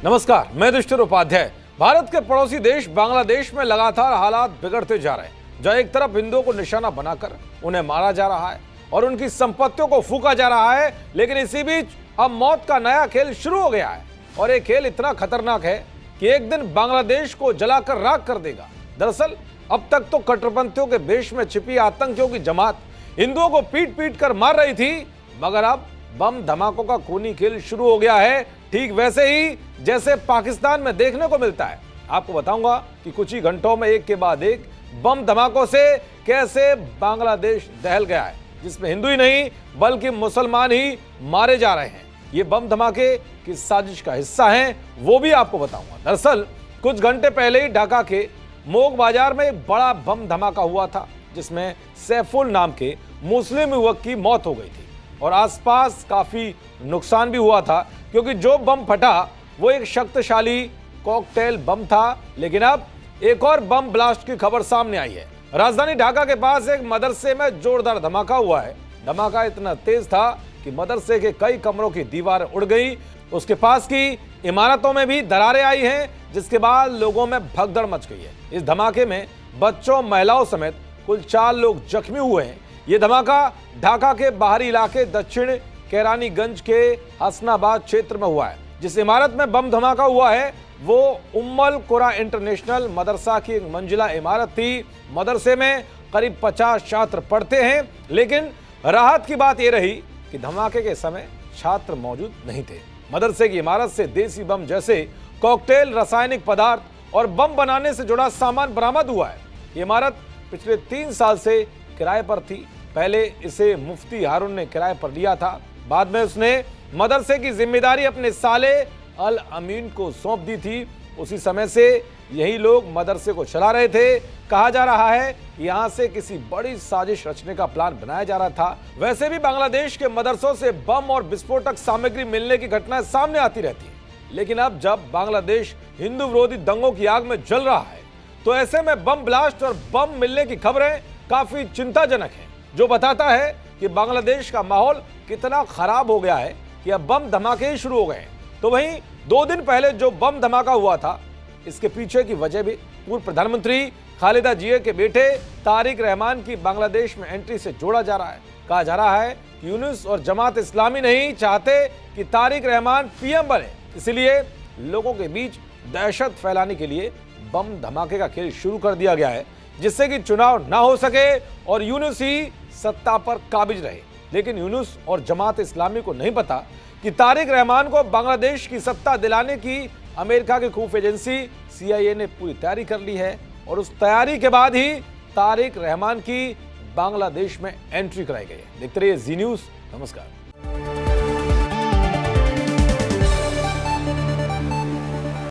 नमस्कार, मैं युधिष्ठिर उपाध्याय। भारत के पड़ोसी देश बांग्लादेश में लगातार हालात बिगड़ते जा रहे हैं। जहां एक तरफ हिंदुओं को निशाना बनाकर उन्हें मारा जा रहा है और उनकी संपत्तियों को फूंका जा रहा है, लेकिन इसी बीच अब मौत का नया खेल शुरू हो गया है। और ये खेल इतना खतरनाक है कि एक दिन बांग्लादेश को जलाकर राख कर देगा। दरअसल अब तक तो कट्टरपंथियों के भेष में छिपी आतंकियों की जमात हिंदुओं को पीट पीट कर मार रही थी, मगर अब बम धमाकों का खूनी खेल शुरू हो गया है, ठीक वैसे ही जैसे पाकिस्तान में देखने को मिलता है। आपको बताऊंगा कि कुछ ही घंटों में एक के बाद एक बम धमाकों से कैसे बांग्लादेश दहल गया है, जिसमें हिंदू ही नहीं बल्कि मुसलमान ही मारे जा रहे हैं। ये बम धमाके किस साजिश का हिस्सा हैं, वो भी आपको बताऊंगा। दरअसल कुछ घंटे पहले ही ढाका के मोग बाजार में एक बड़ा बम धमाका हुआ था, जिसमें सैफुल नाम के मुस्लिम युवक की मौत हो गई थी और आसपास काफी नुकसान भी हुआ था, क्योंकि जो बम फटा वो एक शक्तिशाली कॉकटेल बम था। लेकिन अब एक और बम ब्लास्ट की खबर सामने आई है। राजधानी ढाका के पास एक मदरसे में जोरदार धमाका हुआ है। धमाका इतना तेज था कि मदरसे के कई कमरों की दीवारें उड़ गई, उसके पास की इमारतों में भी दरारें आई हैं, जिसके बाद लोगों में भगदड़ मच गई है। इस धमाके में बच्चों, महिलाओं समेत कुल 4 लोग जख्मी हुए हैं। यह धमाका ढाका के बाहरी इलाके दक्षिण कैरानीगंज के हसनाबाद क्षेत्र में हुआ है। जिस इमारत में बम धमाका हुआ है वो उम्मुल कुरा इंटरनेशनल मदरसा की एक मंजिला इमारत थी। मदरसे में करीब 50 छात्र पढ़ते हैं, लेकिन राहत की बात यह रही कि धमाके के समय छात्र मौजूद नहीं थे। मदरसे की इमारत से देसी बम जैसे कॉकटेल, रासायनिक पदार्थ और बम बनाने से जुड़ा सामान बरामद हुआ है। ये इमारत पिछले 3 साल से किराए पर थी। पहले इसे मुफ्ती हारून ने किराए पर लिया था, बाद में उसने मदरसे की जिम्मेदारी अपने साले अल अमीन को सौंप दी थी। उसी समय से यही लोग मदरसे को चला रहे थे। कहा जा रहा है यहां से किसी बड़ी साजिश रचने का प्लान बनाया जा रहा था। वैसे भी बांग्लादेश के मदरसों से बम और विस्फोटक सामग्री मिलने की घटनाएं सामने आती रहती है, लेकिन अब जब बांग्लादेश हिंदू विरोधी दंगों की आग में जल रहा है, तो ऐसे में बम ब्लास्ट और बम मिलने की खबरें काफी चिंताजनक हैं, जो बताता है कि बांग्लादेश का माहौल कितना खराब हो गया है कि अब बम धमाके ही शुरू हो गए हैं। तो वहीं 2 दिन पहले जो बम धमाका हुआ था, इसके पीछे की वजह भी पूर्व प्रधानमंत्री खालिदा जिया के बेटे तारिक रहमान की बांग्लादेश में एंट्री से जोड़ा जा रहा है। कहा जा रहा है कि यूनुस और जमात इस्लामी नहीं चाहते कि तारिक रहमान पीएम बने, इसलिए लोगों के बीच दहशत फैलाने के लिए बम धमाके का खेल शुरू कर दिया गया है, जिससे कि चुनाव ना हो सके और यूनुस ही सत्ता पर काबिज रहे। लेकिन यूनुस और जमात इस्लामी को नहीं पता कि तारिक रहमान को बांग्लादेश की सत्ता दिलाने की अमेरिका की खुफिया एजेंसी CIA ने पूरी तैयारी कर ली है और उस तैयारी के बाद ही तारिक रहमान की बांग्लादेश में एंट्री कराई गई है। देखते रहिए जी न्यूज़। नमस्कार।